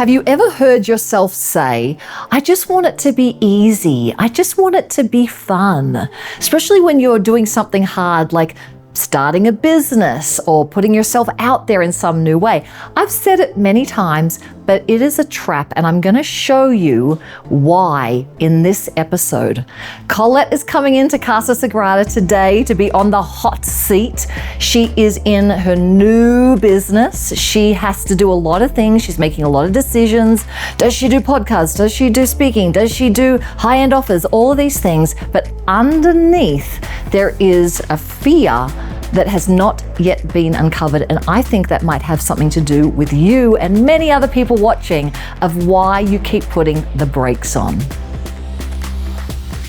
Have you ever heard yourself say, I just want it to be easy. I just want it to be fun, especially when you're doing something hard like starting a business or putting yourself out there in some new way. I've said it many times, but it is a trap, and I'm going to show you why in this episode. Colette is coming into Casa Sagrada today to be on the hot seat. She is in her new business. She has to do a lot of things. She's making a lot of decisions. Does she do podcasts? Does she do speaking? Does she do high-end offers? All of these things. But underneath, there is a fear that has not yet been uncovered, and I think that might have something to do with you and many other people watching of why you keep putting the brakes on.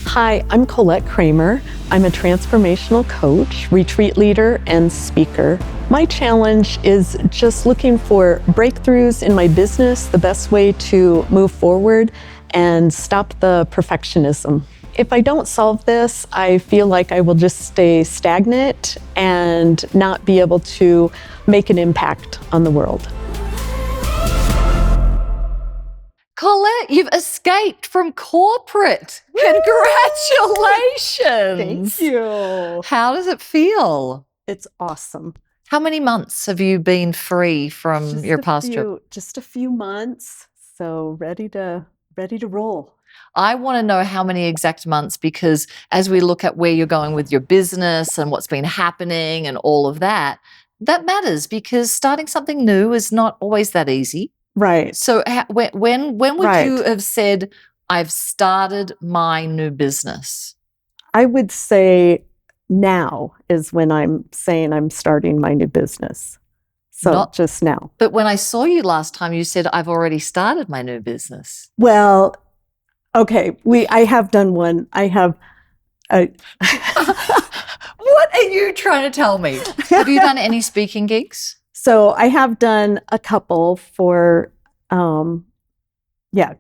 Hi, I'm Colette Kramer. I'm a transformational coach, retreat leader, and speaker. My challenge is just looking for breakthroughs in my business, the best way to move forward and stop the perfectionism. If I don't solve this, I feel like I will just stay stagnant and not be able to make an impact on the world. Colette, you've escaped from corporate. Congratulations. Thank you. How does it feel? It's awesome. How many months have you been free from your past job? Just a few months, so ready to roll. I want to know how many exact months, because as we look at where you're going with your business and what's been happening and all of that, that matters, because starting something new is not always that easy. Right. So when would you have said, I've started my new business? I would say now is when I'm saying I'm starting my new business. So not just now. But when I saw you last time, you said, I've already started my new business. Well, okay, I have done one. I have. What are you trying to tell me? Have you done any speaking gigs? So I have done a couple for,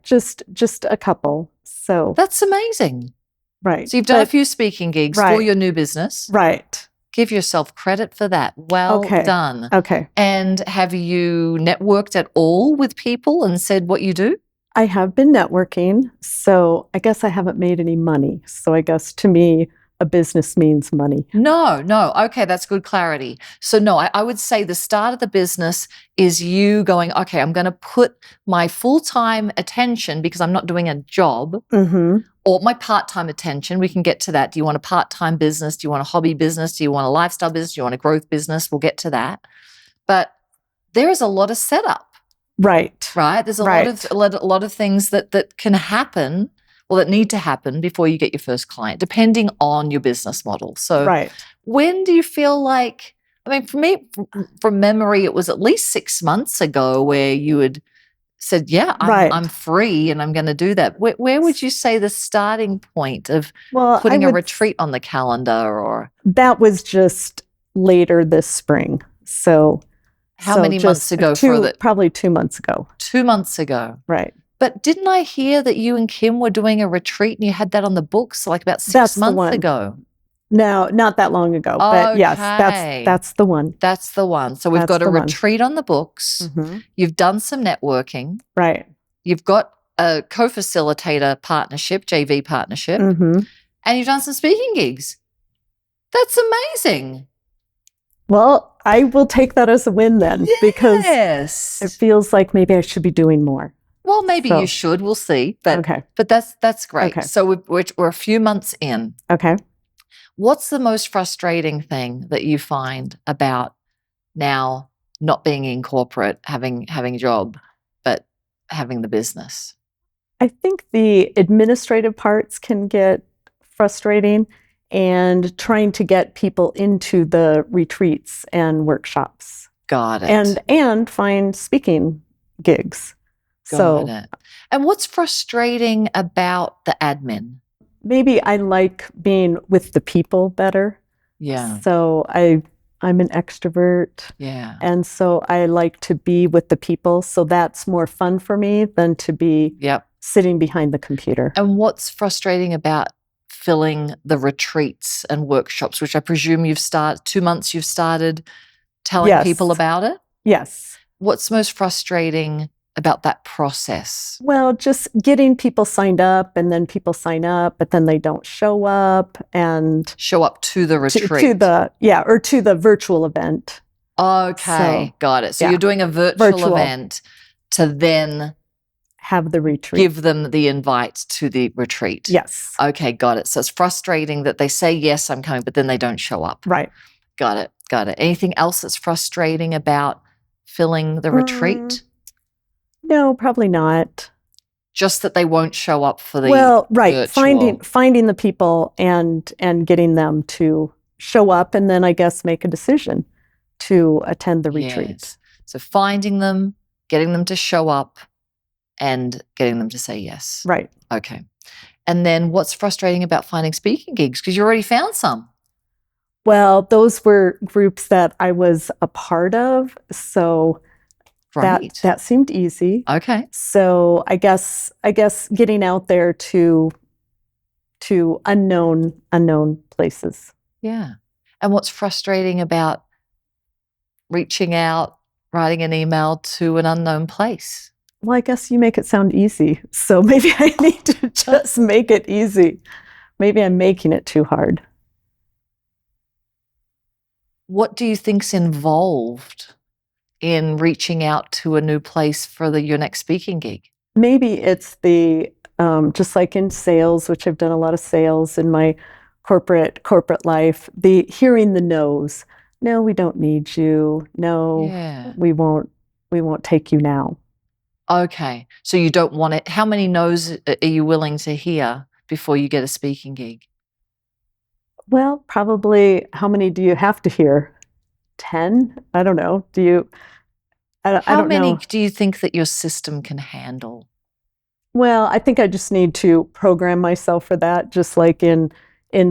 just a couple. So that's amazing. Right. So you've done a few speaking gigs for your new business. Right. Give yourself credit for that. Well done. Okay. And have you networked at all with people and said what you do? I have been networking, so I guess I haven't made any money. So I guess to me, a business means money. No. Okay, that's good clarity. So no, I would say the start of the business is you going, okay, I'm going to put my full-time attention, because I'm not doing a job, or my part-time attention. We can get to that. Do you want a part-time business? Do you want a hobby business? Do you want a lifestyle business? Do you want a growth business? We'll get to that. But there is a lot of setup. Right. There's a lot of things that can happen, or that need to happen before you get your first client, depending on your business model. So when do you feel like, I mean, for me, from memory, it was at least 6 months ago where you had said, yeah, I'm free and I'm going to do that. Where would you say the starting point of putting a retreat on the calendar? Or that was just later this spring. So how many months ago? Probably 2 months ago. 2 months ago. Right. But didn't I hear that you and Kim were doing a retreat and you had that on the books like about 6 months ago? No, not that long ago. But yes, that's the one. That's the one. So we've got a retreat on the books. You've done some networking. Right. You've got a co-facilitator partnership, JV partnership. And you've done some speaking gigs. That's amazing. Well, I will take that as a win then, because it feels like maybe I should be doing more. Well, maybe you should. We'll see. But that's great. Okay. So we're a few months in. Okay. What's the most frustrating thing that you find about now not being in corporate, having a job, but having the business? I think the administrative parts can get frustrating, and trying to get people into the retreats and workshops. Got it. And find speaking gigs. Got it. And what's frustrating about the admin? Maybe I like being with the people better. Yeah. So I'm an extrovert. Yeah. And so I like to be with the people. So that's more fun for me than to be sitting behind the computer. And what's frustrating about filling the retreats and workshops, which I presume 2 months you've started telling people about it? Yes. What's most frustrating about that process? Well, just getting people signed up, and then people sign up, but then they don't show up, and Show up to the retreat. or to the virtual event. Okay, So, got it. So yeah, you're doing a virtual event to then have the retreat. give them the invite to the retreat. Yes. Okay, got it. So it's frustrating that they say, yes, I'm coming, but then they don't show up. Right. Got it. Anything else that's frustrating about filling the retreat? No, probably not. Just that they won't show up for the virtual. virtual. Finding the people and getting them to show up, and then I guess make a decision to attend the retreat. Yes. So finding them, getting them to show up, and getting them to say yes. Right. Okay. And then what's frustrating about finding speaking gigs? Because you already found some. Well, those were groups that I was a part of, so that seemed easy. Okay. So I guess getting out there to unknown places. Yeah. And what's frustrating about reaching out, writing an email to an unknown place? Well, I guess you make it sound easy. So maybe I need to just make it easy. Maybe I'm making it too hard. What do you think's involved in reaching out to a new place for your next speaking gig? Maybe it's the just like in sales, which I've done a lot of sales in my corporate life, the hearing the no's. No, we don't need you. No, we won't take you now. Okay. So you don't want it. How many no's are you willing to hear before you get a speaking gig? Well, probably, how many do you have to hear? 10? I don't know. Do you? I don't know. How many do you think that your system can handle? Well, I think I just need to program myself for that, just like in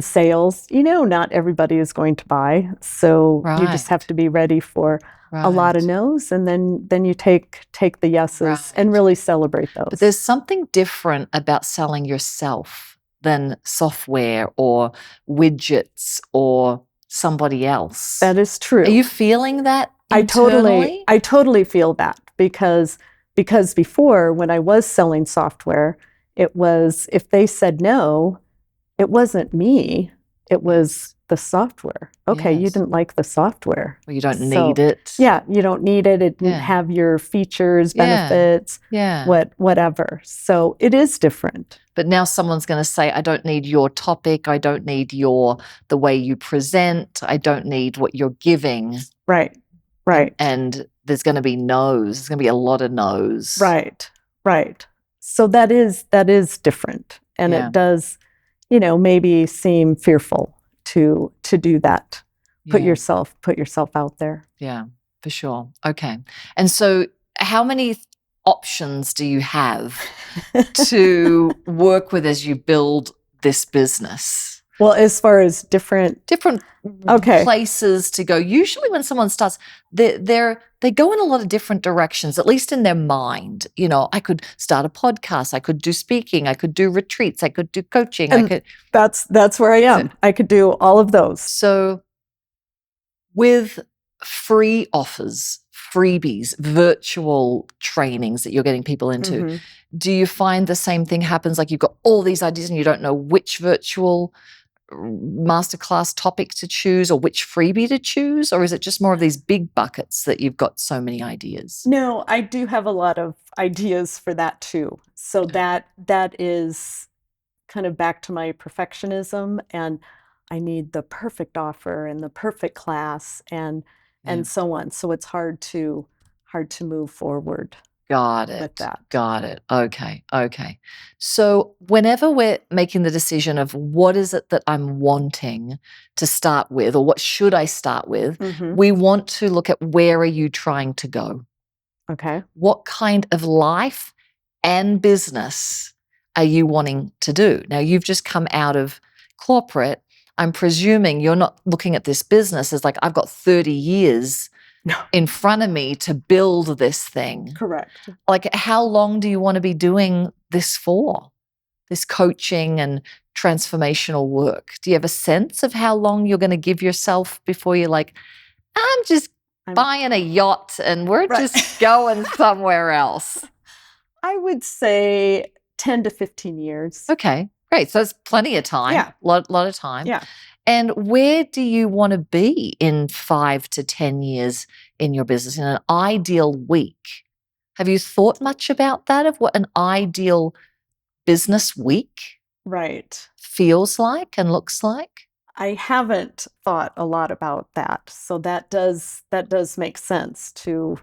sales. Not everybody is going to buy. So you just have to be ready for a lot of no's, and then you take the yeses and really celebrate those. But there's something different about selling yourself than software or widgets or somebody else. That is true. Are you feeling that internally? I totally feel that because before, when I was selling software, it was, if they said no, it wasn't me, it was the software. Okay, you didn't like the software. Well, you don't need it. Yeah, you don't need it. It didn't have your features, benefits, whatever. So it is different. But now someone's going to say, I don't need your topic. I don't need the way you present. I don't need what you're giving. Right. And there's going to be no's. There's going to be a lot of no's. Right. So that is different. And it does, maybe seem fearful to do that. Put yourself out there. Yeah, for sure. Okay. And so how many options do you have to work with as you build this business? Well, as far as different places to go. Usually when someone starts, they go in a lot of different directions, at least in their mind. I could start a podcast, I could do speaking, I could do retreats, I could do coaching. That's where I am. I could do all of those. So with free offers, freebies, virtual trainings that you're getting people into, do you find the same thing happens? Like you've got all these ideas and you don't know which virtual masterclass topic to choose or which freebie to choose? Or is it just more of these big buckets that you've got so many ideas? No, I do have a lot of ideas for that too. So that is kind of back to my perfectionism, and I need the perfect offer and the perfect class and so on. So it's hard to move forward. Got it. With that. Got it. Okay. So whenever we're making the decision of what is it that I'm wanting to start with, or what should I start with, we want to look at where are you trying to go? Okay. What kind of life and business are you wanting to do? Now, you've just come out of corporate. I'm presuming you're not looking at this business as like, I've got 30 years in front of me to build this thing. Correct. Like, how long do you want to be doing this for? This coaching and transformational work? Do you have a sense of how long you're going to give yourself before you're like, I'm buying a yacht and we're just going somewhere else? I would say 10 to 15 years. Okay, great. So that's plenty of time. Yeah. Lot of time. Yeah. And where do you want to be in 5 to 10 years in your business, in an ideal week? Have you thought much about that, of what an ideal business week Right. feels like and looks like? I haven't thought a lot about that. So that does make sense to,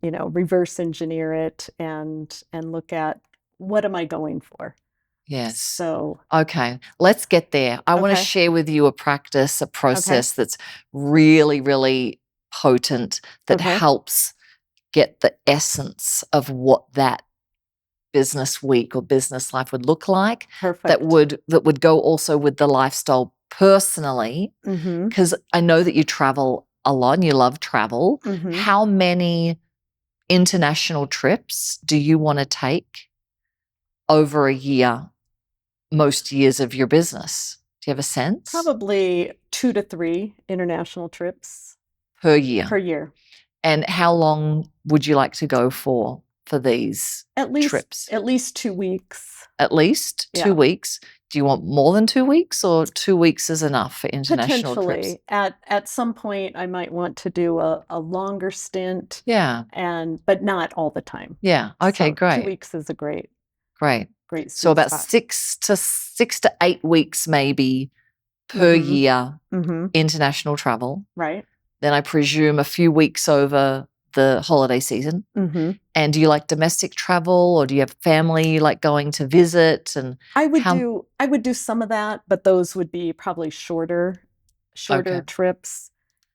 reverse engineer it and look at what am I going for? Yes. So, Okay, let's get there. I want to okay. share with you a process that's really, really potent, that Okay. helps get the essence of what that business week or business life would look like, Perfect. that would go also with the lifestyle personally, Mm-hmm. because I know that you travel a lot and you love travel. Mm-hmm. How many international trips do you want to take over a year, most years of your business? Do you have a sense? Probably 2 to 3 international trips Per year. per year. And how long would you like to go for these trips? At least 2 weeks. At least 2 Yeah. weeks. Do you want more than 2 weeks, or 2 weeks is enough for international trips? Potentially. At some point, I might want to do a longer stint, Yeah. but not all the time. Yeah. Okay, So 2 great. weeks is a great Great. sweet So about spot. 6 to 8 weeks maybe per Mhm. year Mhm. international travel. Right. Then I presume a few weeks over the holiday season. Mhm. And do you like domestic travel, or do you have family you like going to visit? And I would how do some of that, but those would be probably shorter Okay. trips,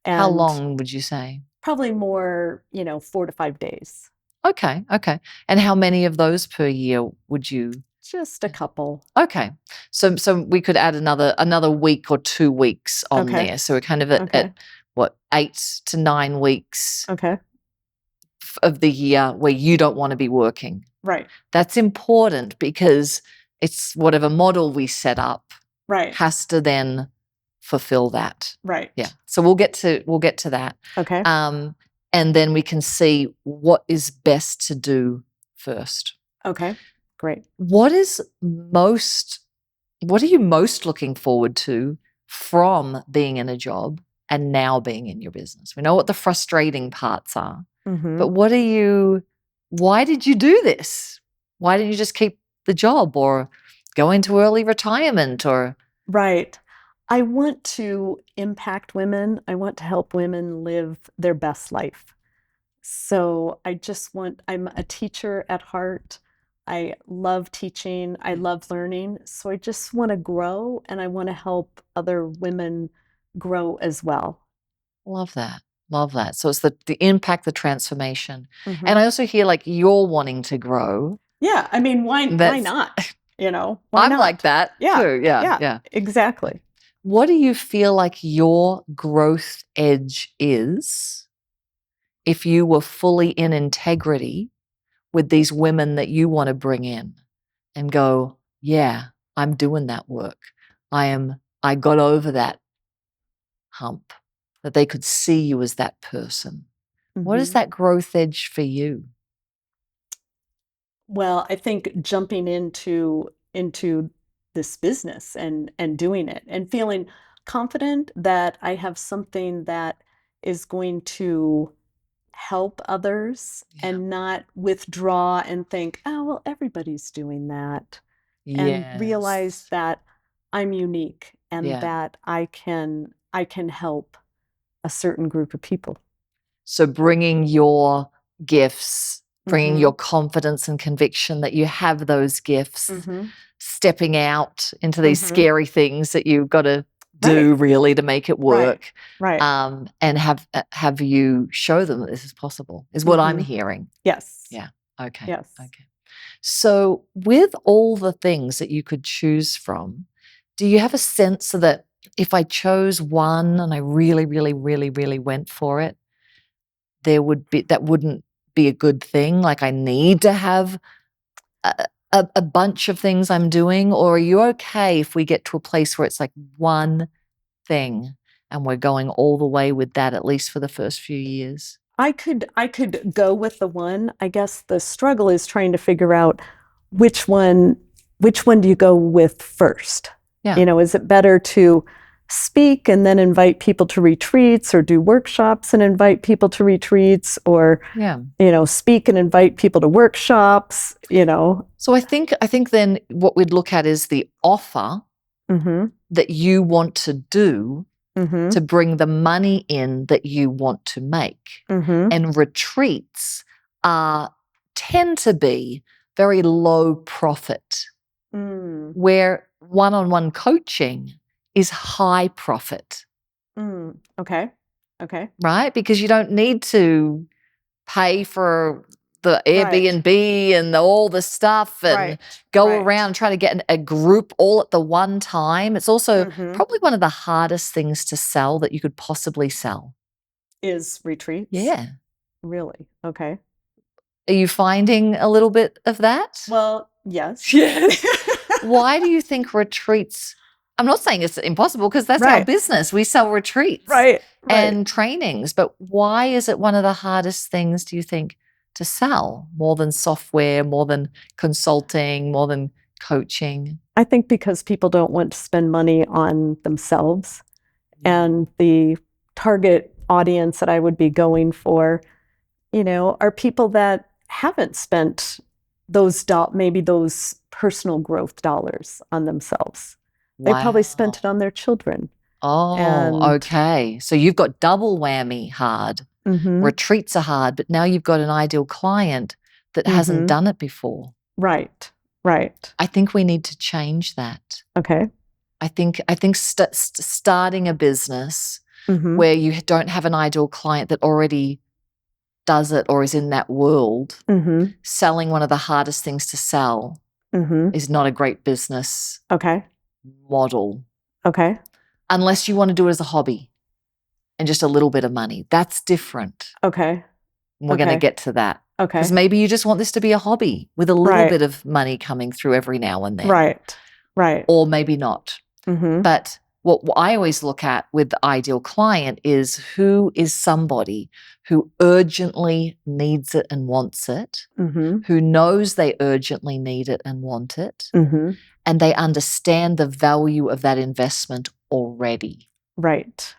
How and long would you say? probably more, 4 to 5 days. Okay, okay. And how many of those per year would you? Just a couple. Okay. So we could add another week or 2 weeks on Okay. there. So we're kind of Okay. at what, 8 to 9 weeks Okay. of the year where you don't want to be working. Right. That's important, because it's whatever model we set up Right. has to then fulfill that. Right. Yeah. So we'll get to that. Okay. And then we can see what is best to do first. Okay. Great. What are you most looking forward to from being in a job and now being in your business? We know what the frustrating parts are, Mhm. but why did you do this? Why didn't you just keep the job or go into early retirement or? Right. I want to impact women. I want to help women live their best life. So I'm a teacher at heart. I love teaching. I love learning. So I just want to grow, and I want to help other women grow as well. Love that. Love that. So it's the impact, the transformation. Mhm. And I also hear like you're wanting to grow. Yeah. I mean, why That's not? Why I'm not? like that Yeah. too. Yeah. Yeah. Yeah. Exactly. What do you feel like your growth edge is if you were fully in integrity with these women that you want to bring in and go, yeah, I'm doing that work. I got over that hump, that they could see you as that person. What is Mhm. that growth edge for you? Well, I think jumping into this business and doing it and feeling confident that I have something that is going to help others Yeah. and not withdraw and think, oh, well, everybody's doing that. And realize Yes. that I'm unique and Yeah. that I can help a certain group of people. So bringing your gifts, bringing Mhm. your confidence and conviction that you have those gifts, Mhm. stepping out into these Mhm. scary things that you've got to do Right. really to make it Right. work, Right. and have you show them that this is possible, is what I'm Mhm. hearing. Yes. Yeah. Okay. Yes. Okay. So with all the things that you could choose from, do you have a sense that if I chose one and I really, really, really, really went for it, that wouldn't be a good thing? Like I need to have a bunch of things I'm doing, or are you okay if we get to a place where it's like one thing and we're going all the way with that, at least for the first few years? I could go with the one. I guess the struggle is trying to figure out which one do you go with first? Yeah. You know, is it better to speak and then invite people to retreats, or do workshops and invite people to retreats, or Yeah. you know, speak and invite people to workshops, you know? So I think then what we'd look at is the offer Mm-hmm. that you want to do Mm-hmm. to bring the money in that you want to make. Mm-hmm. And retreats tend to be very low profit, Mm. where one-on-one coaching is high profit, Mm. Okay. Okay. right? Because you don't need to pay for the Right. Airbnb and all the stuff and Right. go Right. around and try to get a group all at the one time. It's also Mm-hmm. probably one of the hardest things to sell that you could possibly sell. Is retreats? Yeah. Really? Okay. Are you finding a little bit of that? Well, yes. Yes. Why do you think retreats? I'm not saying it's impossible, because that's our Right. business. We sell retreats Right. and trainings. But why is it one of the hardest things, do you think, to sell, more than software, more than consulting, more than coaching? I think because people don't want to spend money on themselves, and the target audience that I would be going for, you know, are people that haven't spent maybe those personal growth dollars on themselves. They probably spent it Wow. on their children. Oh, And okay. So you've got double whammy hard. mm-hmm, Retreats are hard, but now you've got an ideal client that hasn't mm-hmm, done it before. right, right. I think we need to change that. Okay. I think starting a business Mm-hmm, where you don't have an ideal client that already does it or is in that world, mm-hmm, selling one of the hardest things to sell mm-hmm. is not a great business Okay. model, Okay. unless you want to do it as a hobby and just a little bit of money. That's different. Okay. We're going to Okay. get to that. Because Okay. maybe you just want this to be a hobby with a little Right. bit of money coming through every now and then. Right. Right. Or maybe not. Mm-hmm. But what I always look at with the ideal client is, who is somebody who urgently needs it and wants it, Mm-hmm. who knows they urgently need it and want it, Mm-hmm. and they understand the value of that investment already. Right.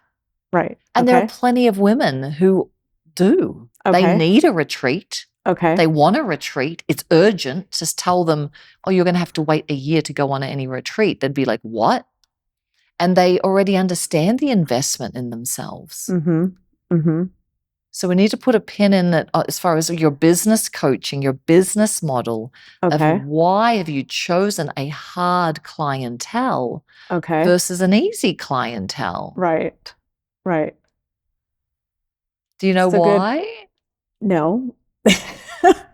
Right. And there are Okay. plenty of women who do. They Okay. need a retreat. Okay. They want a retreat. It's urgent. Just tell them, oh, you're going to have to wait a year to go on any retreat. They'd be like, what? And they already understand the investment in themselves. Mm-hmm. Mm-hmm. So we need to put a pin in that as far as your business coaching, your business model Okay. of why have you chosen a hard clientele Okay. versus an easy clientele. Right. Right. Do you know So good. why? No.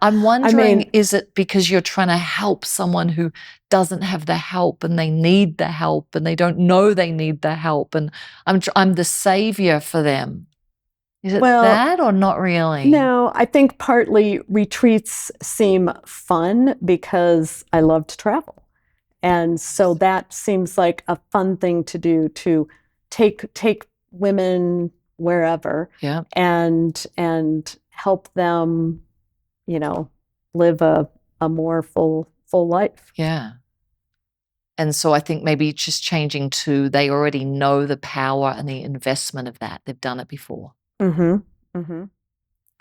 I'm wondering, mean- is it because you're trying to help someone who doesn't have the help and they need the help and they don't know they need the help, and I'm the savior for them? Is it Well, that, or not really? No, I think partly retreats seem fun because I love to travel. And so that seems like a fun thing to do, to take women wherever Yeah. and help them, you know, live a more full life. Yeah. And so I think maybe it's just changing to, they already know the power and the investment of that. They've done it before. Mm-hmm. Mm-hmm.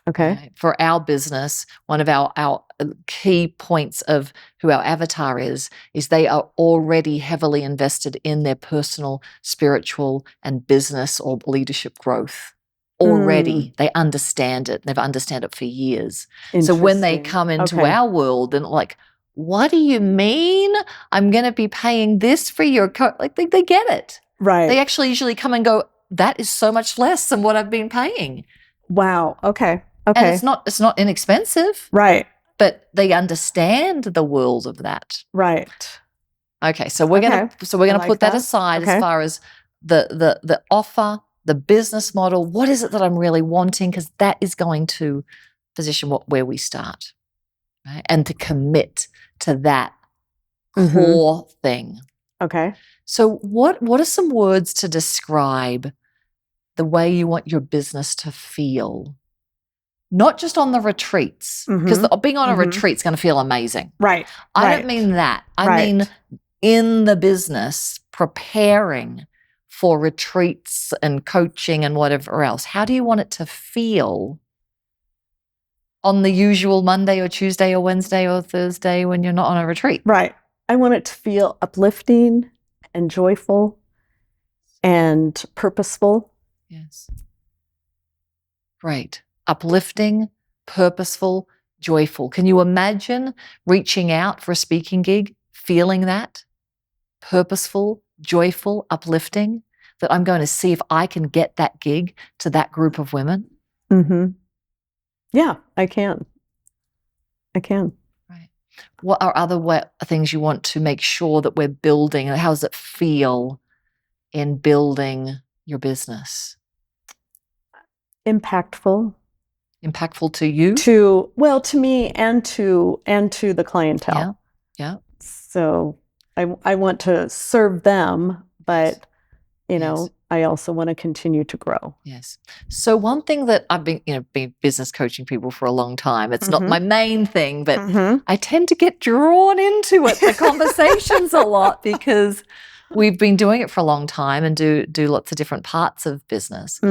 Okay. Right? For our business, one of our key points of who our avatar is they are already heavily invested in their personal, spiritual, and business or leadership growth. Already, they understand it. They've understand it for years. So when they Interesting. come into Okay. our world and like, what do you mean? I'm going to be paying this for your like they get it. Right. They actually usually come and go, that is so much less than what I've been paying. Wow. Okay. And Okay. it's not inexpensive, Right. but they understand the world of that. Right. Okay, so we're Okay. gonna I put like that that. aside Okay. as far as the offer, the business model. What is it that I'm really wanting? Because that is going to position where we start, right? And to commit to that core thing. Okay. So what are some words to describe the way you want your business to feel? not just on the retreats, because being on a retreat is going to feel amazing. Right. I don't mean that. I mean in the business, preparing for retreats and coaching and whatever else. How do you want it to feel on the usual Monday or Tuesday or Wednesday or Thursday when you're not on a retreat? Right. I want it to feel uplifting and joyful and purposeful. Yes. Great. Uplifting, purposeful, joyful. Can you imagine reaching out for a speaking gig, feeling that? Purposeful, joyful, uplifting, that I'm going to see if I can get that gig to that group of women? Yeah, I can. Right. What are other things you want to make sure that we're building? How does it feel in building your business? Impactful. Impactful to you? To me and to the clientele. Yeah. So I want to serve them, but I also want to continue to grow. Yes. So one thing that I've been business coaching people for a long time. It's not my main thing, but I tend to get drawn into it, the conversations a lot, because we've been doing it for a long time and do lots of different parts of business.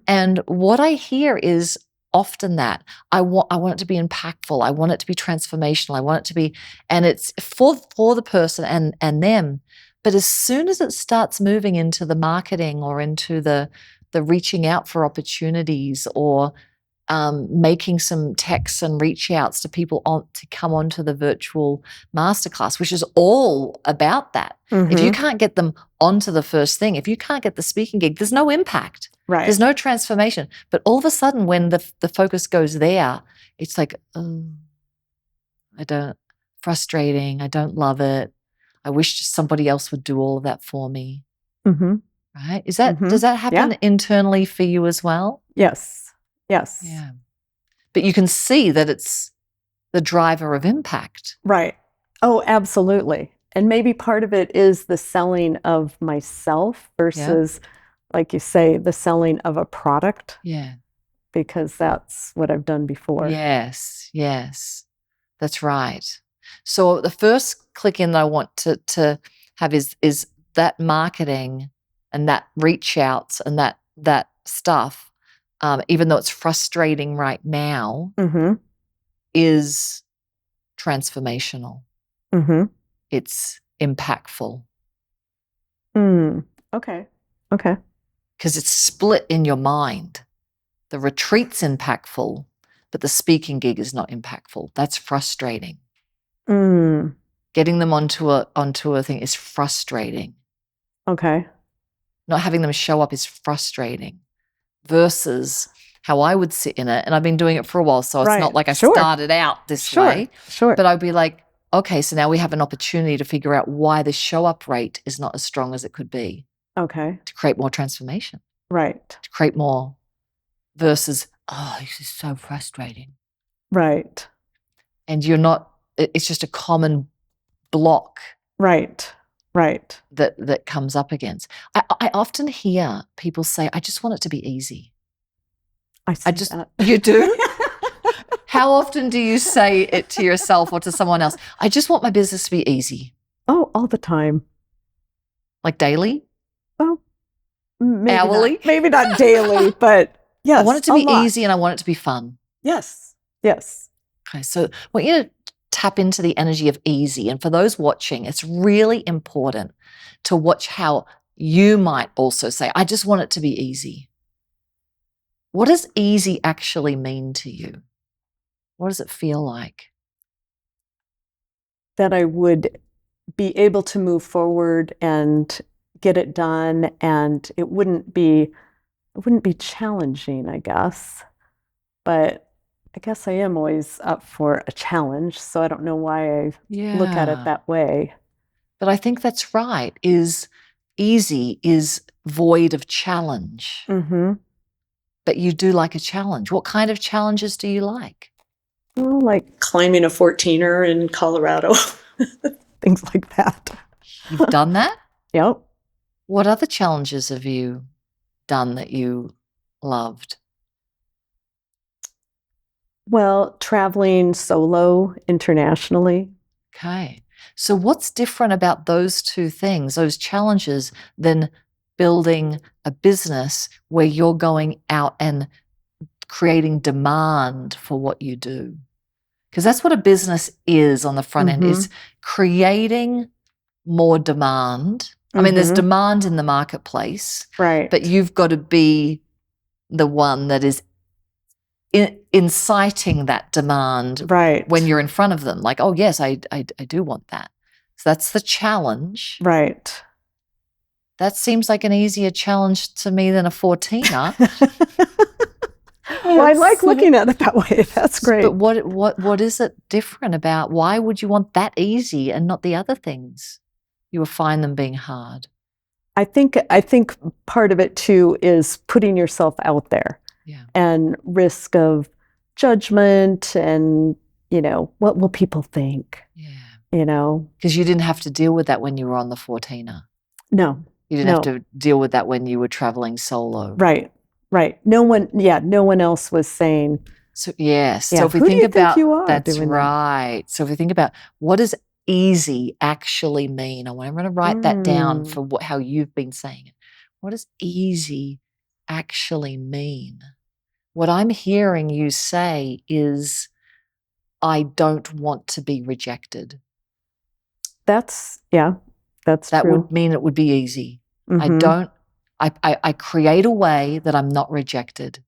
And what I hear is often that I want it to be impactful. I want it to be transformational. I want it to be, and it's for the person and them. But as soon as it starts moving into the marketing or into the reaching out for opportunities or making some texts and reach outs to people to come onto the virtual masterclass, which is all about that. If you can't get them onto the first thing, if you can't get the speaking gig, there's no impact. Right. There's no transformation. But all of a sudden, when the focus goes there, it's like, oh, frustrating. I don't love it. I wish somebody else would do all of that for me. Right? Does that happen internally for you as well? Yes. Yeah. But you can see that it's the driver of impact. Right. Oh, absolutely. And maybe part of it is the selling of myself versus, like you say, the selling of a product. Yeah. Because that's what I've done before. Yes. That's right. So the first click in that I want to have is that marketing and that reach outs and that stuff, even though it's frustrating right now, is transformational. It's impactful. Okay. Because it's split in your mind. The retreat's impactful, but the speaking gig is not impactful. That's frustrating. Getting them onto a thing is frustrating. Okay. Not having them show up is frustrating versus how I would sit in it. And I've been doing it for a while, so it's not like I started out this way. But I'd be like, okay, so now we have an opportunity to figure out why the show up rate is not as strong as it could be. Okay. To create more transformation. Right. To create more versus, oh, this is so frustrating. Right. And it's just a common block. Right. That comes up against. I often hear people say, I just want it to be easy. That. You do? How often do you say it to yourself or to someone else? I just want my business to be easy. Oh, all the time. Like daily? Oh, maybe hourly? Maybe not daily, but yes. I want it to be easy and I want it to be fun. Yes. Okay, so I want you to tap into the energy of easy. And for those watching, it's really important to watch how you might also say, I just want it to be easy. What does easy actually mean to you? What does it feel like? That I would be able to move forward and get it done, and it wouldn't be challenging, I guess. But I guess I am always up for a challenge, so I don't know why I look at it that way. But I think that's right, is easy is void of challenge. But you do like a challenge. What kind of challenges do you like? Well, like climbing a 14er in Colorado, things like that. You've done that? Yep. What other challenges have you done that you loved? Well, traveling solo internationally. Okay. So what's different about those two things, those challenges, than building a business where you're going out and creating demand for what you do? Because that's what a business is on the front end, is creating more demand. I mean, there's demand in the marketplace, Right. but you've got to be the one that is inciting that demand Right. when you're in front of them. Like, oh, yes, I do want that. So that's the challenge. Right. That seems like an easier challenge to me than a 14er. Well, I like looking at it that way. That's great. But what is it different about? Why would you want that easy and not the other things? You will find them being hard. I think part of it too is putting yourself out there. Yeah. And risk of judgment and, what will people think? Yeah. Because you didn't have to deal with that when you were on the 14er. No. You didn't have to deal with that when you were traveling solo. Right. Right. No one else was saying. So yes. Yeah, So if we who do think you about think you are that's doing right. So if we think about what does easy actually mean, I'm going to write that down for how you've been saying it. What does easy actually mean? What I'm hearing you say is, I don't want to be rejected. That's That true. would mean it would be easy. I create a way that I'm not rejected.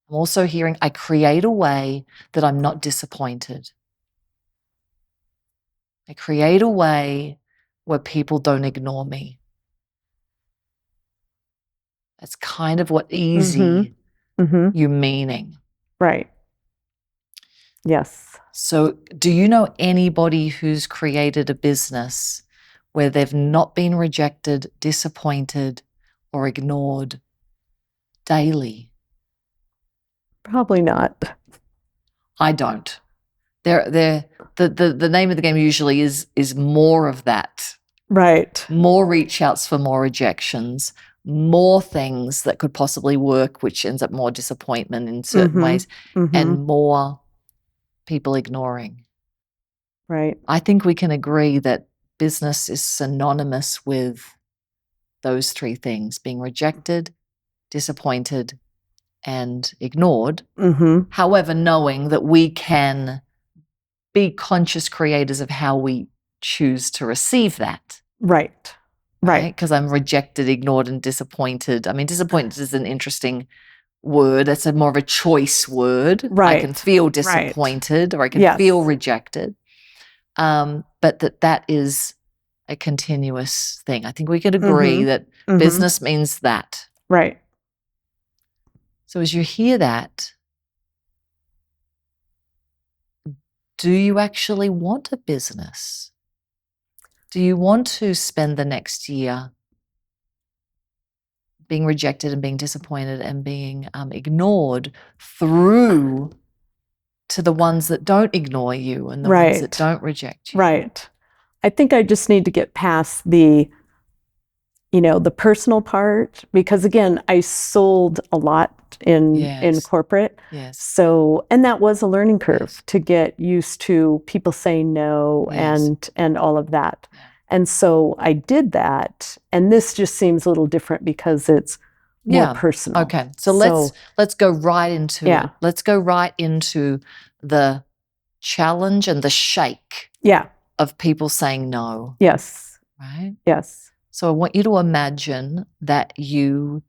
I'm also hearing I create a way that I'm not disappointed. I create a way where people don't ignore me. That's kind of what easy you're meaning. Right. Yes. So do you know anybody who's created a business where they've not been rejected, disappointed, or ignored daily? Probably not. I don't. The name of the game usually is more of that. Right. More reach outs for more rejections, more things that could possibly work, which ends up more disappointment in certain ways, and more people ignoring. Right. I think we can agree that business is synonymous with those three things: being rejected, disappointed, and ignored. However, knowing that we can be conscious creators of how we choose to receive that. Right. Right. Because I'm rejected, ignored, and disappointed. I mean, disappointed is an interesting word. That's more of a choice word. Right. I can feel disappointed, or I can feel rejected. But that is a continuous thing. I think we could agree that business means that. Right. So as you hear that, do you actually want a business? Do you want to spend the next year being rejected and being disappointed and being ignored through to the ones that don't ignore you and the ones that don't reject you? Right. I think I just need to get past the personal part, because again, I sold a lot in corporate. Yes. So, and that was a learning curve to get used to people saying no and all of that. Yeah. And so I did that, and this just seems a little different because it's more personal. Okay. So let's go right into let's go right into the challenge and the shake of people saying no. Yes. Right? Yes. So I want you to imagine that you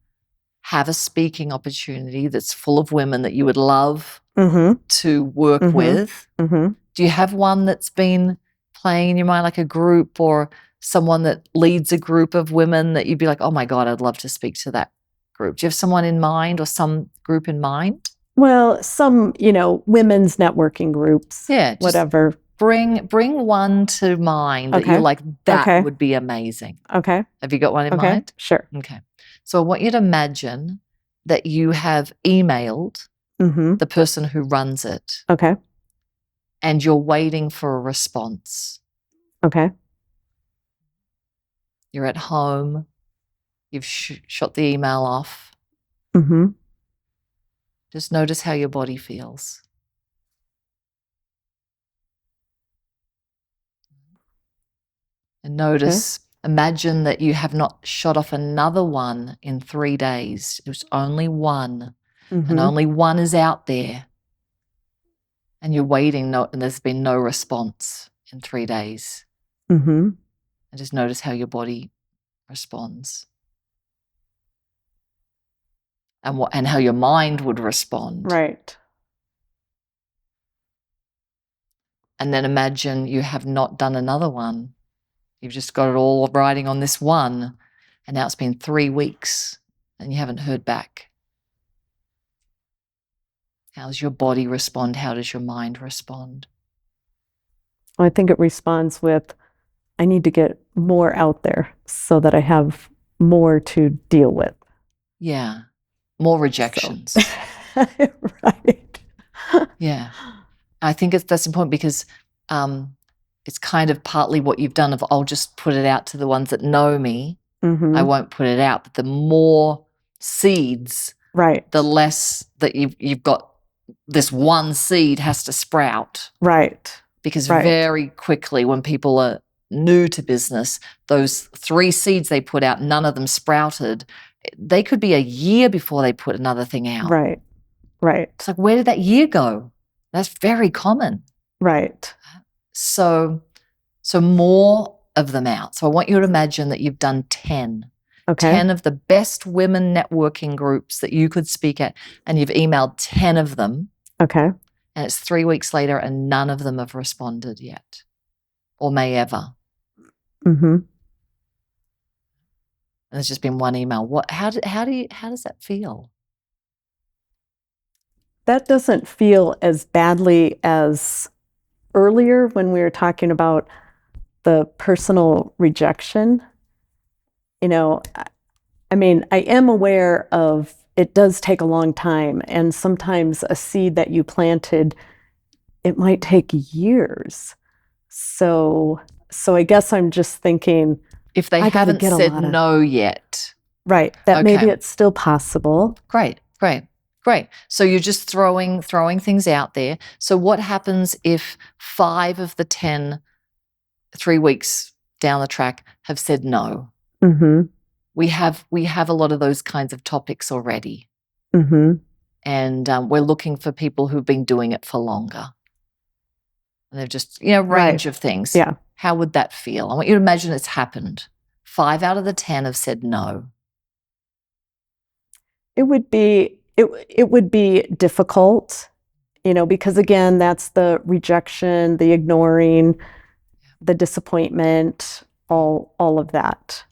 have a speaking opportunity that's full of women that you would love to work with. Do you have one that's been playing in your mind, like a group or someone that leads a group of women that you'd be like, oh my God, I'd love to speak to that group? Do you have someone in mind or some group in mind? Well, some, women's networking groups. Yeah. Whatever. Bring one to mind that you're like, that would be amazing. Okay. Have you got one in mind? Sure. Okay. So I want you to imagine that you have emailed the person who runs it. Okay. And you're waiting for a response. Okay. You're at home. You've shot the email off. Just notice how your body feels. And notice, imagine that you have not shot off another one in 3 days. There's only one, and only one is out there. And you're waiting, and there's been no response in 3 days. And just notice how your body responds. And how your mind would respond. Right. And then imagine you have not done another one. You've just got it all riding on this one, and now it's been 3 weeks and you haven't heard back. How does your body respond? How does your mind respond? I think it responds with, I need to get more out there so that I have more to deal with. Yeah. More rejections. Right. Yeah. I think that's important because it's kind of partly what you've done of, I'll just put it out to the ones that know me. I won't put it out. But the more seeds, Right. the less that you've got, this one seed has to sprout. Right. Because very quickly when people are new to business, those 3 seeds they put out, none of them sprouted. They could be a year before they put another thing out. Right. Right. It's like, where did that year go? That's very common. Right. So more of them out. So I want you to imagine that you've done 10. Okay. 10 of the best women networking groups that you could speak at, and you've emailed 10 of them. Okay. And it's 3 weeks later and none of them have responded yet or may ever. And there's just been one email. How does that feel? That doesn't feel as badly as earlier when we were talking about the personal rejection. You know, I mean, I am aware of it does take a long time, and sometimes a seed that you planted, it might take years. So I guess I'm just thinking, if they haven't said no yet. Right, that maybe it's still possible. Great. So you're just throwing things out there. So what happens if 5 of the 10, 3 weeks down the track, have said no? We have a lot of those kinds of topics already. And we're looking for people who've been doing it for longer. And they've just, range of things. Yeah. How would that feel? I want you to imagine it's happened. 5 out of the 10 have said no. It would be difficult, because again, that's the rejection, the ignoring, the disappointment, all of that.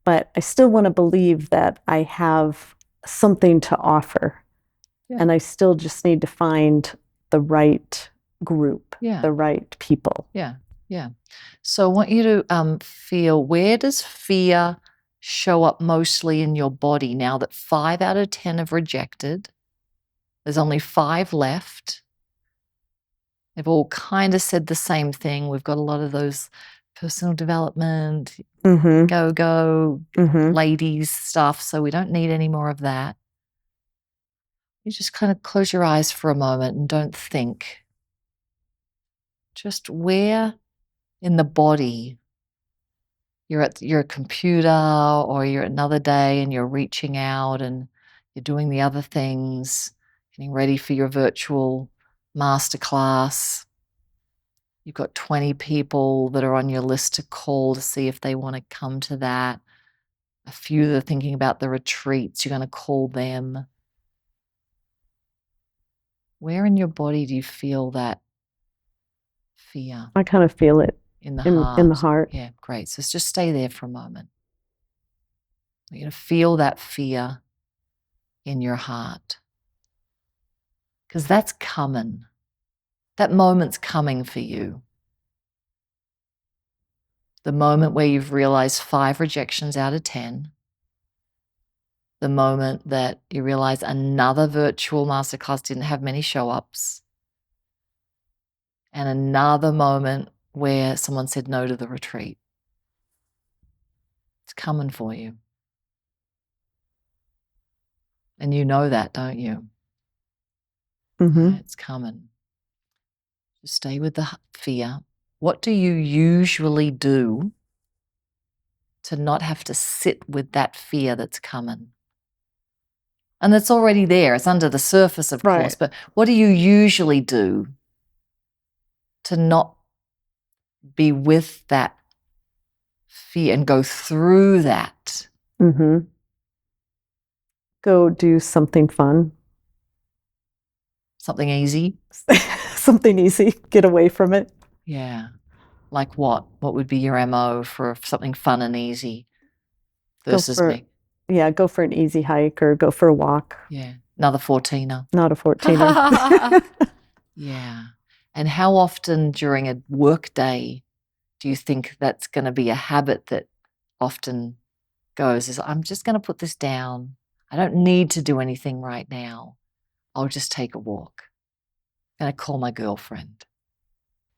But I still want to believe that I have something to offer. Yeah. And I still just need to find the right group, the right people. Yeah. So I want you to feel, where does fear show up mostly in your body now that 5 out of 10 have rejected? There's only 5 left. They've all kind of said the same thing. We've got a lot of those personal development, go, ladies stuff, so we don't need any more of that. You just kind of close your eyes for a moment and don't think. Just where in the body you're at your computer, or you're another day and you're reaching out and you're doing the other things, getting ready for your virtual masterclass. You've got 20 people that are on your list to call to see if they want to come to that. A few that are thinking about the retreats, you're going to call them. Where in your body do you feel that fear? I kind of feel it in the heart. In the heart. Yeah, great. So just stay there for a moment. You're going to feel that fear in your heart, because that's coming. That moment's coming for you. The moment where you've realized 5 rejections out of 10. The moment that you realize another virtual masterclass didn't have many show-ups. And another moment where someone said no to the retreat. It's coming for you. And you know that, don't you? Mm-hmm. It's coming. Just stay with the fear. What do you usually do to not have to sit with that fear that's coming? And it's already there. It's under the surface, of Right. course. But what do you usually do to not be with that fear and go through that? Mm-hmm. Go do something fun. Something easy? Something easy. Get away from it. Yeah. Like what? What would be your MO for something fun and easy versus me? Yeah, go for an easy hike or go for a walk. Yeah. Another 14er. Not a 14er. Yeah. And how often during a work day do you think that's going to be a habit that often goes is I'm just going to put this down. I don't need to do anything right now. I'll just take a walk. I'm going to call my girlfriend.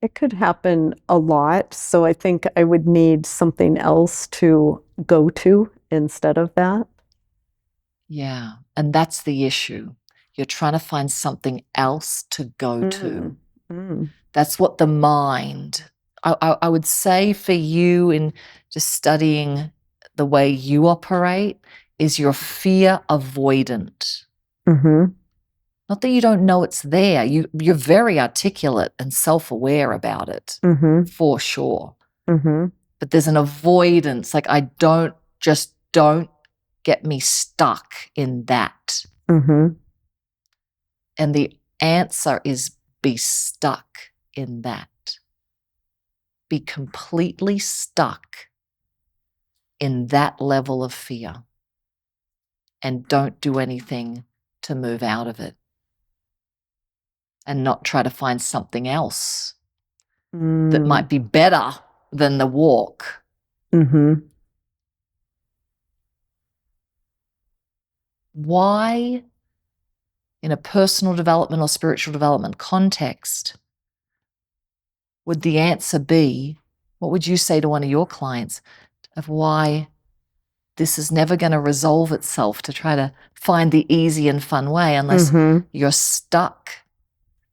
It could happen a lot. So I think I would need something else to go to instead of that. Yeah. And that's the issue. You're trying to find something else to go to. Mm. That's what the mind, I would say for you in just studying the way you operate, is you're fear avoidant. Mm-hmm. Not that you don't know it's there. You're very articulate and self-aware about it, Mm-hmm. for sure. Mm-hmm. But there's an avoidance, like don't get me stuck in that. Mm-hmm. And the answer is be stuck in that. Be completely stuck in that level of fear and don't do anything to move out of it and not try to find something else that might be better than the walk. Mm-hmm. Why, in a personal development or spiritual development context, would the answer be, what would you say to one of your clients of why this is never going to resolve itself to try to find the easy and fun way unless you're stuck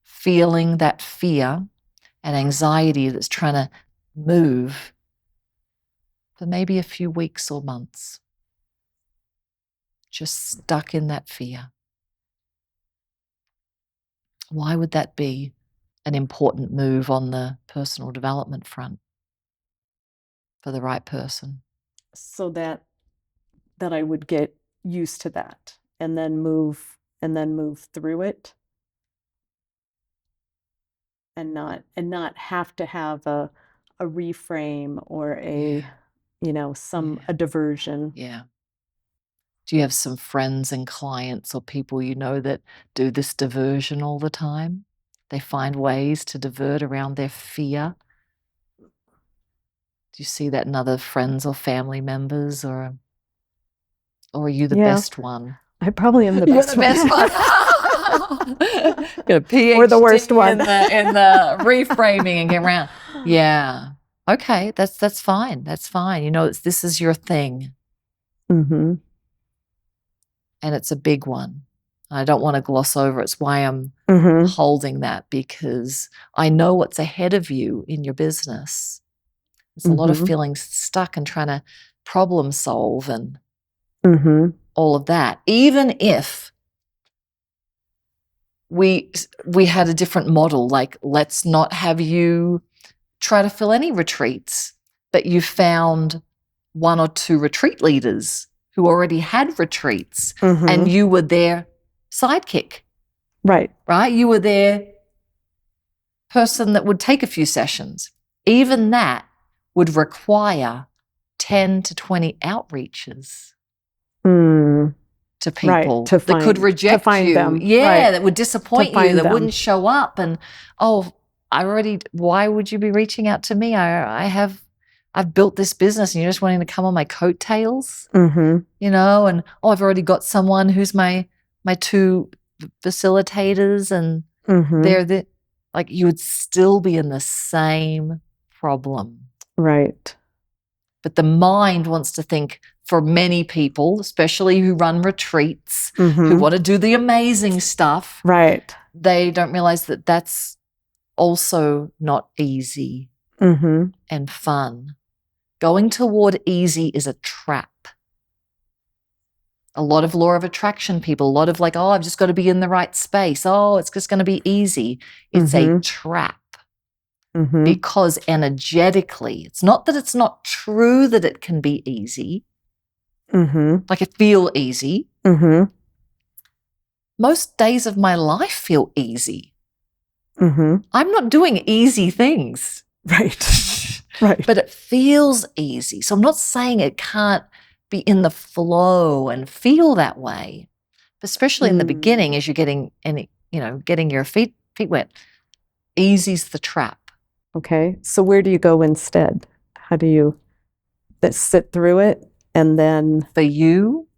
feeling that fear and anxiety that's trying to move for maybe a few weeks or months? Just stuck in that fear. Why would that be an important move on the personal development front for the right person? So that I would get used to that and then move through it and not have to have a reframe or a a diversion. Yeah. Do you have some friends and clients or people you know that do this diversion all the time? They find ways to divert around their fear. Do you see that in other friends or family members, or are you the best one? I probably am the You're best the best one. Got a PhD or the worst one in the reframing and get around. Yeah. Okay, that's fine. That's fine. You know, this is your thing. Mm-hmm. And it's a big one. I don't want to gloss over it. It's why I'm holding that, because I know what's ahead of you in your business. There's a lot of feeling stuck and trying to problem solve and all of that. Even if we had a different model, like let's not have you try to fill any retreats, but you found one or two retreat leaders who already had retreats and you were their sidekick. Right. You were their person that would take a few sessions. Even that would require 10 to 20 outreaches to people that could reject you. Them. Yeah, that would disappoint you, that wouldn't show up. And, why would you be reaching out to me? I've built this business and you're just wanting to come on my coattails, and I've already got someone who's my two facilitators and they're you would still be in the same problem. Right. But the mind wants to think, for many people, especially who run retreats, who want to do the amazing stuff. Right. they don't realize that that's also not easy and fun. Going toward easy is a trap. A lot of law of attraction people, a lot of like, oh, I've just got to be in the right space. Oh, it's just going to be easy. It's a trap. Because energetically, it's not that it's not true that it can be easy. Like it feel easy. Most days of my life feel easy. I'm not doing easy things. Right. Right. But it feels easy. So I'm not saying it can't be in the flow and feel that way, but especially in the beginning as you're getting your feet wet. Easy's the trap. Okay. So where do you go instead? How do you sit through it and then? For you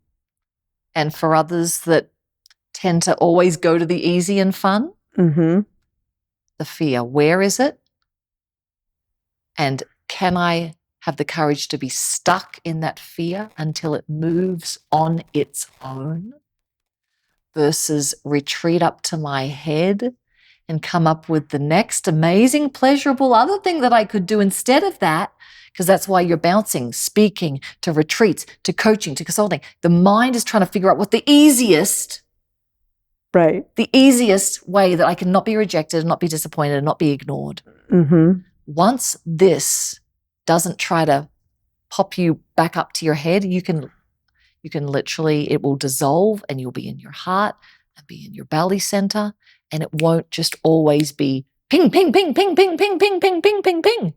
and for others that tend to always go to the easy and fun, the fear, where is it? And can I have the courage to be stuck in that fear until it moves on its own versus retreat up to my head and come up with the next amazing, pleasurable other thing that I could do instead of that? Because that's why you're bouncing, speaking, to retreats, to coaching, to consulting. The mind is trying to figure out what the easiest way that I can not be rejected, not be disappointed, and not be ignored. Once this doesn't try to pop you back up to your head, you can literally, it will dissolve and you'll be in your heart and be in your belly center, and it won't just always be ping, ping, ping, ping, ping, ping, ping, ping, ping, ping, ping.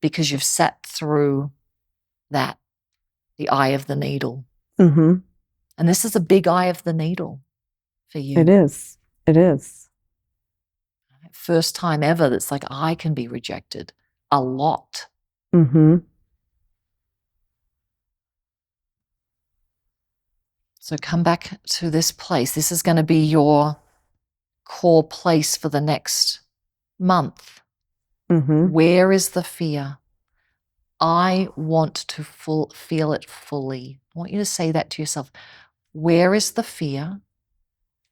Because you've sat through that, the eye of the needle. And this is a big eye of the needle for you. It is. It is. First time ever that's like, I can be rejected a lot. So come back to this place. This is going to be your core place for the next month. Where is the fear? I want to feel it fully. I want you to say that to yourself. Where is the fear?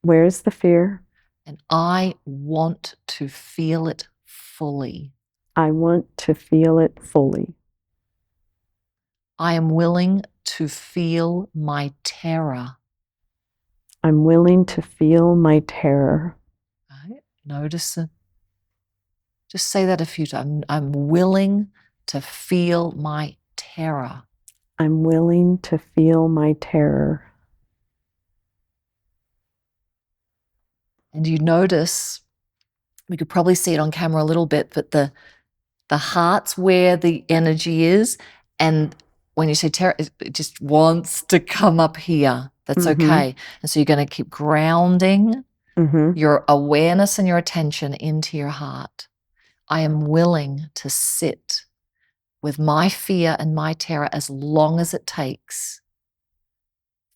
Where is the fear? And I want to feel it fully. I want to feel it fully. I am willing to feel my terror. I'm willing to feel my terror. Right? Notice it. Just say that a few times. I'm willing to feel my terror. I'm willing to feel my terror. And you notice, we could probably see it on camera a little bit, but the heart's where the energy is. And when you say terror, it just wants to come up here. That's okay. And so you're going to keep grounding your awareness and your attention into your heart. I am willing to sit with my fear and my terror as long as it takes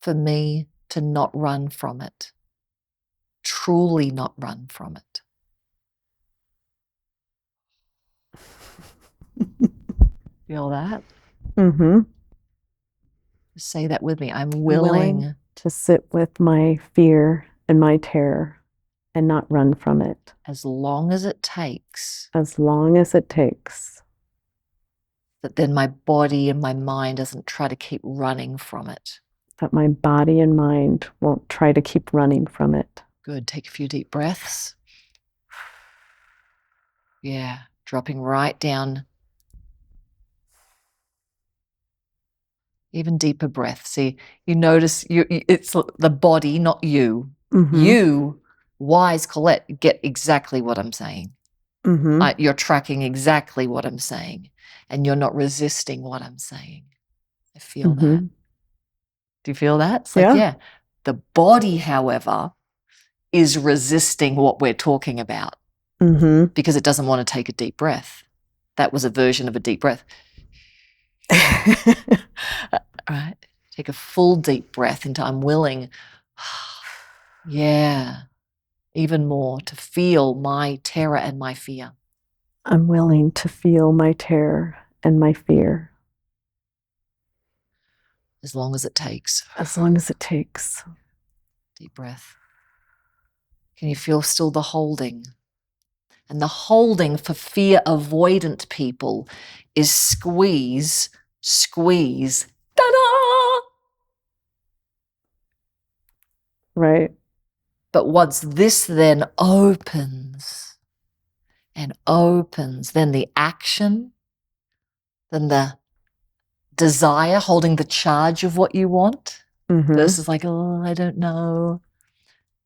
for me to not run from it. Truly not run from it. Feel that? Say that with me. I'm willing to sit with my fear and my terror and not run from it. As long as it takes. As long as it takes. That then my body and my mind doesn't try to keep running from it. That my body and mind won't try to keep running from it. Good. Take a few deep breaths. Yeah. Dropping right down. Even deeper breath. See, you notice it's the body, not you. You, wise Colette, get exactly what I'm saying. You're tracking exactly what I'm saying, and you're not resisting what I'm saying. I feel that. Do you feel that? It's like, yeah. The body, however, is resisting what we're talking about because it doesn't want to take a deep breath. That was a version of a deep breath. Right? Take a full deep breath into I'm willing. Yeah. Even more to feel my terror and my fear. I'm willing to feel my terror and my fear. As long as it takes. As long as it takes. Deep breath. Can you feel still the holding? And the holding for fear avoidant people is squeeze, squeeze, ta-da! Right. But once this then opens and opens, then the action, then the desire, holding the charge of what you want, versus like, oh, I don't know.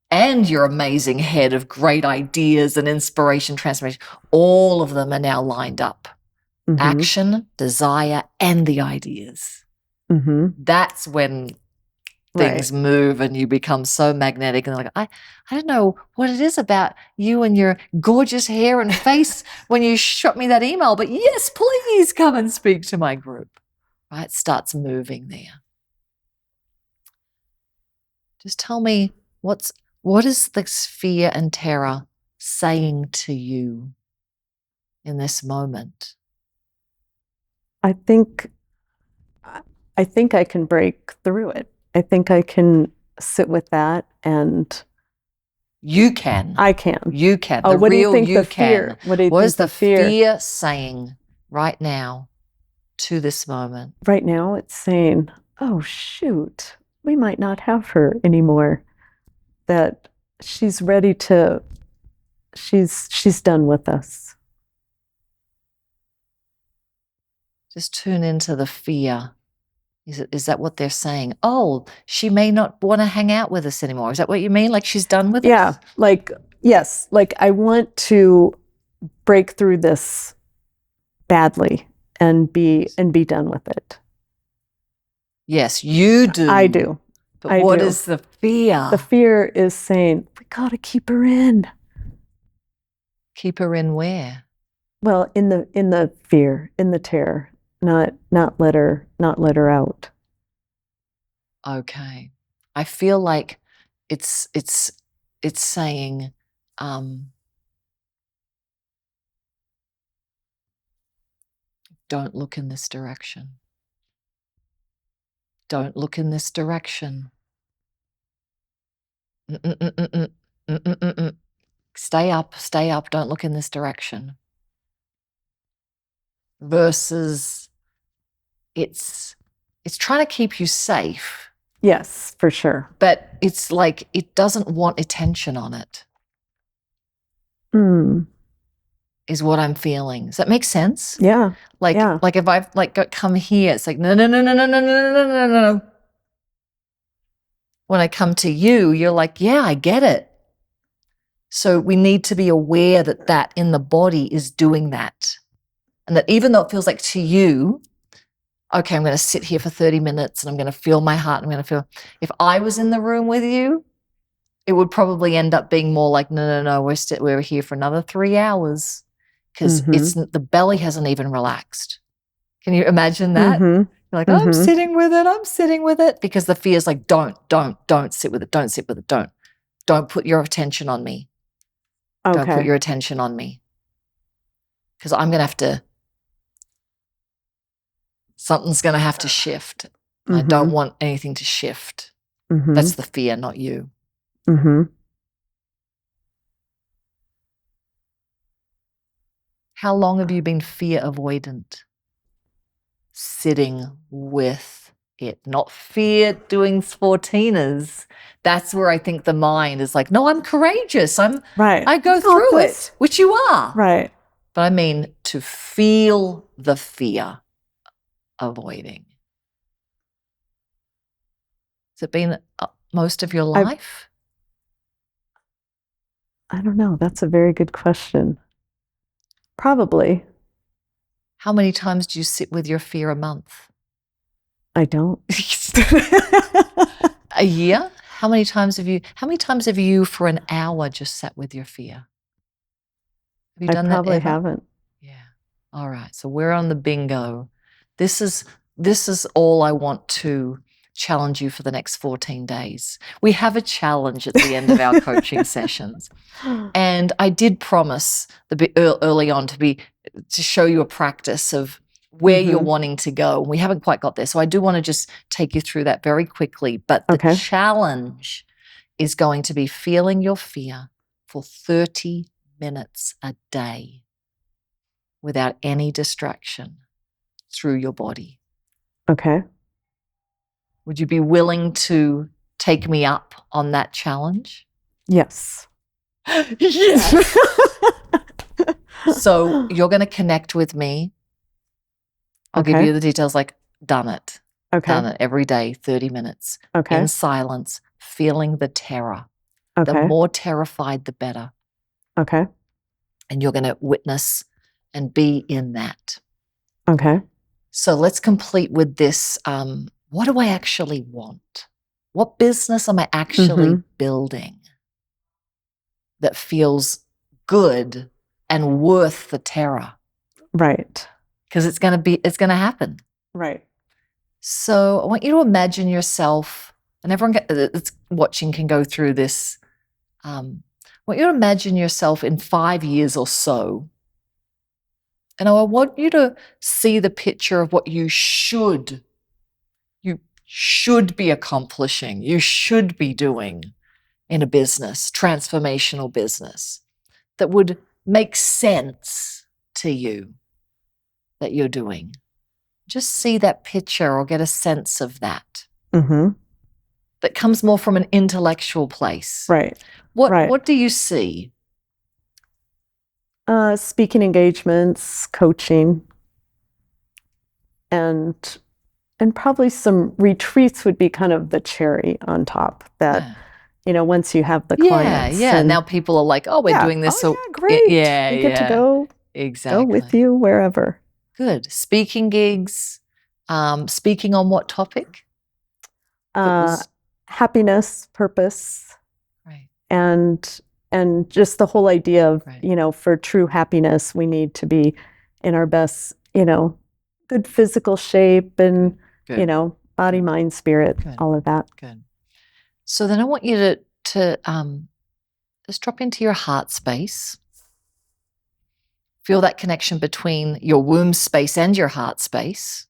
And your amazing head of great ideas and inspiration, transformation, all of them are now lined up. Action, desire, and the ideas. That's when things move and you become so magnetic and like, I don't know what it is about you and your gorgeous hair and face when you shot me that email, but yes, please come and speak to my group. Right? It starts moving there. Just tell me what is this fear and terror saying to you in this moment? I think I can break through it. I think I can sit with that, and you can. I can. You can. Oh, the what real do you think you the can. Fear? What do you what think is the fear? fear saying right now to this moment? Right now, it's saying, "Oh shoot, we might not have her anymore. That she's ready to. She's done with us." Just tune into the fear. Is that what they're saying? Oh, she may not want to hang out with us anymore. Is that what you mean? Like she's done with us? Yeah, like, yes, like I want to break through this badly and be done with it. Yes, you do. I do. But what is the fear? The fear is saying, we got to keep her in. Keep her in where? Well, in the fear, in the terror, not let her out. Okay. I feel like it's saying don't look in this direction. Don't look in this direction. Stay up, don't look in this direction. Versus it's trying to keep you safe. Yes, for sure. But it's like it doesn't want attention on it. Is what I'm feeling. Does that make sense? Yeah. Like if I've come here, it's like no. When I come to you, you're like, yeah, I get it. So we need to be aware that in the body is doing that. And that even though it feels like to you, okay, I'm going to sit here for 30 minutes and I'm going to feel my heart. I'm going to feel, if I was in the room with you, it would probably end up being more like, no, we're here for another 3 hours because the belly hasn't even relaxed. Can you imagine that? You're like, I'm sitting with it. Because the fear is like, don't sit with it. Don't sit with it. Don't put your attention on me. Okay. Don't put your attention on me. Because I'm going to have to, something's going to have to shift. I don't want anything to shift. That's the fear, not you. How long have you been fear avoidant? Sitting with it, not fear doing sportinas. That's where I think the mind is like, no, I'm courageous. I go through it, which you are. Right. But I mean to feel the fear avoiding. Has it been most of your life? I don't know. That's a very good question. Probably. How many times do you sit with your fear a month? I don't. A year? How many times have you for an hour just sat with your fear? Have you done that ever? I probably haven't. Yeah. All right. So we're on the bingo. This is all I want to challenge you for the next 14 days. We have a challenge at the end of our coaching sessions. And I did promise early on to show you a practice of where you're wanting to go. We haven't quite got there. So I do want to just take you through that very quickly. But the challenge is going to be feeling your fear, for 30 minutes a day without any distraction through your body. Okay. Would you be willing to take me up on that challenge? Yes. Yes. So you're going to connect with me. I'll give you the details, like done it. Okay. Done it every day, 30 minutes. Okay. In silence, feeling the terror. Okay. The more terrified, the better. Okay. And you're going to witness and be in that. Okay. So let's complete with this. What do I actually want? What business am I actually building that feels good and worth the terror? Right. Because it's going to happen. Right. So I want you to imagine yourself, and everyone that's watching can go through this. I want you to imagine yourself in 5 years or so. And I want you to see the picture of what you should be accomplishing, you should be doing in a business, transformational business, that would make sense to you that you're doing. Just see that picture or get a sense of that. That comes more from an intellectual place. Right. What do you see? Speaking engagements, coaching, and probably some retreats would be kind of the cherry on top. That once you have the clients, and now people are like, oh, we're doing this. So great. We get to go with you wherever. Good. Speaking gigs. Speaking on what topic? Happiness, purpose, right, and just the whole idea of for true happiness, we need to be in our best, good physical shape and body, mind, spirit, all of that. Good. So then I want you to just drop into your heart space. Feel that connection between your womb space and your heart space.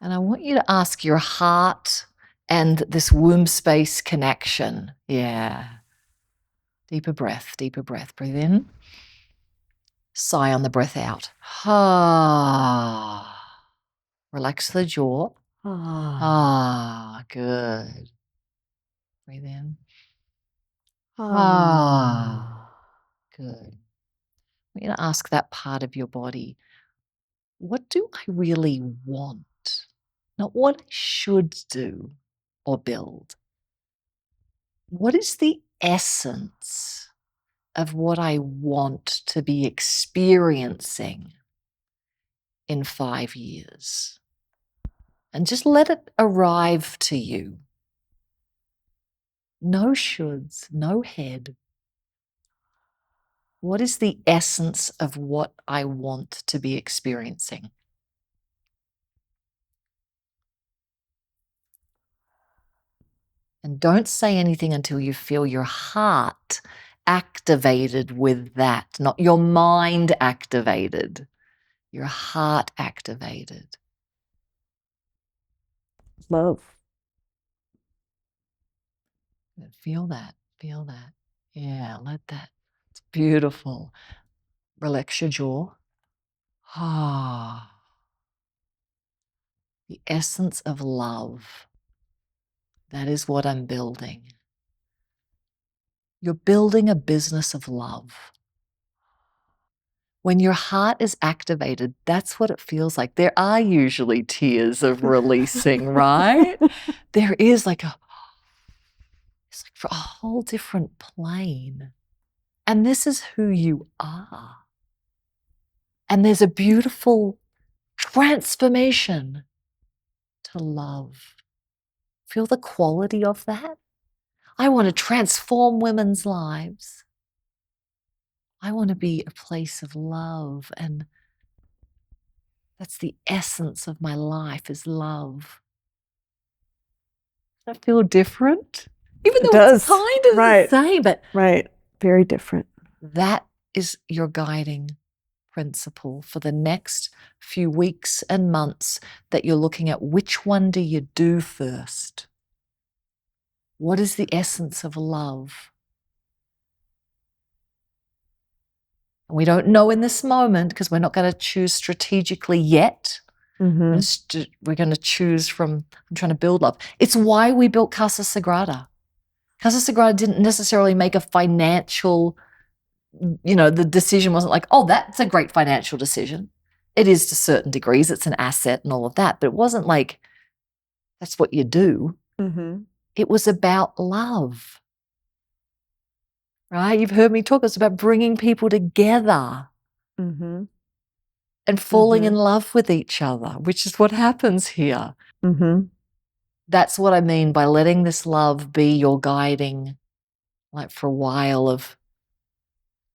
And I want you to ask your heart and this womb space connection. Yeah. Deeper breath, deeper breath. Breathe in. Sigh on the breath out. Relax the jaw. Good. Breathe in. Good. I want you to ask that part of your body, what do I really want? Not what I should do or build. What is the essence of what I want to be experiencing in 5 years? And just let it arrive to you. No shoulds, no head. What is the essence of what I want to be experiencing? And don't say anything until you feel your heart activated with that, not your mind activated, your heart activated. Love. Feel that, feel that. Yeah, let that. It's beautiful. Relax your jaw. The essence of love. That is what I'm building. You're building a business of love. When your heart is activated, that's what it feels like. There are usually tears of releasing, right? There is it's like for a whole different plane. And this is who you are. And there's a beautiful transformation to love. Feel the quality of that? I want to transform women's lives. I want to be a place of love, and that's the essence of my life, is love. Does that feel different? Even though it's kind of the same, but very different. That is your guiding principle for the next few weeks and months, that you're looking at which one do you do first? What is the essence of love? And we don't know in this moment because we're not going to choose strategically yet. We're going to choose from, I'm trying to build love. It's why we built Casa Sagrada. Casa Sagrada didn't necessarily make a financial, the decision wasn't like, oh, that's a great financial decision. It is to certain degrees. It's an asset and all of that. But it wasn't like, that's what you do. It was about love, right? You've heard me talk. It's about bringing people together and falling in love with each other, which is what happens here. That's what I mean by letting this love be your guiding, like for a while, of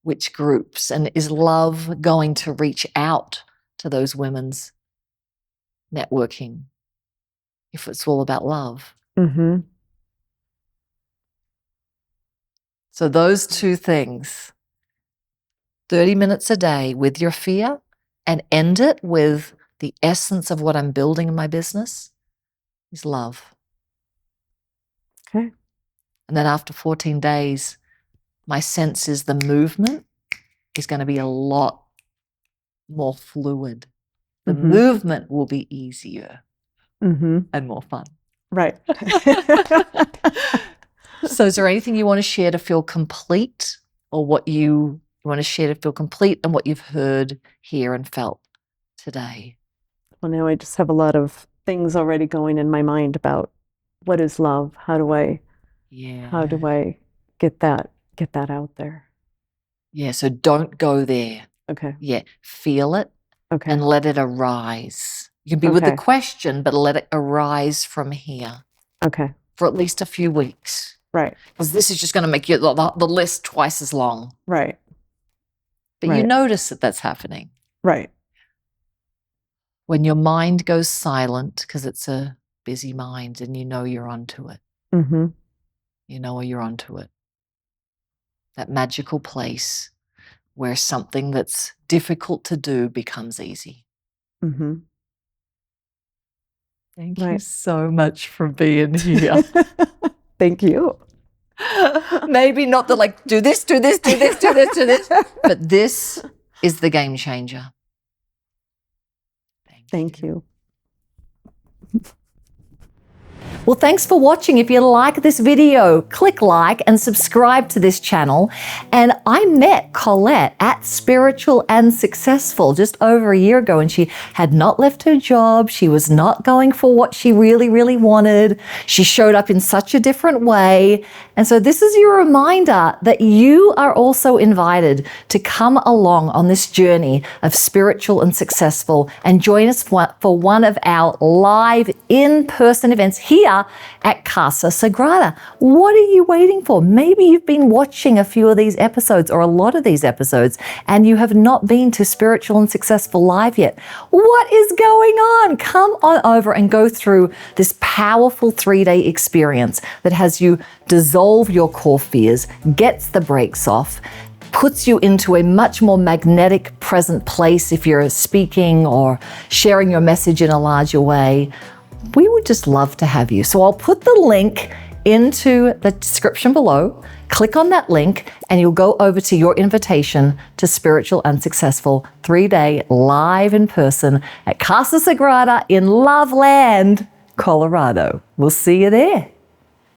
which groups, and is love going to reach out to those women's networking if it's all about love. So those two things, 30 minutes a day with your fear, and end it with the essence of what I'm building in my business is love. Okay. And then after 14 days, my sense is the movement is going to be a lot more fluid. The movement will be easier and more fun. Right. So is there anything you want to share to feel complete, or what you want to share to feel complete and what you've heard, here and felt today? Well, now I just have a lot of things already going in my mind about what is love? How do I get that out there? Yeah, so don't go there. Okay. Yeah, feel it and let it arise. You can be with the question, but let it arise from here. Okay. For at least a few weeks. Right. Because this is just going to make the list twice as long. Right. But you notice that that's happening. Right. When your mind goes silent, because it's a busy mind, and you know you're onto it. You know you're onto it. That magical place where something that's difficult to do becomes easy. Thank you so much for being here. Thank you. Maybe not the like, do this, do this, do this, do this, do this. But this is the game changer. Thank you. Well, thanks for watching. If you like this video, click like and subscribe to this channel. And I met Colette at Spiritual and Successful just over a year ago, and she had not left her job. She was not going for what she really, really wanted. She showed up in such a different way. And so this is your reminder that you are also invited to come along on this journey of spiritual and successful and join us for one of our live in-person events here at Casa Sagrada. What are you waiting for? Maybe you've been watching a few of these episodes or a lot of these episodes and you have not been to Spiritual and Successful Live yet. What is going on? Come on over and go through this powerful 3-day experience that has you dissolve your core fears, gets the brakes off, puts you into a much more magnetic present place if you're speaking or sharing your message in a larger way. We would just love to have you. So I'll put the link into the description below. Click on that link and you'll go over to your invitation to Spiritual and Successful 3-day live in person at Casa Sagrada in Loveland, Colorado. We'll see you there.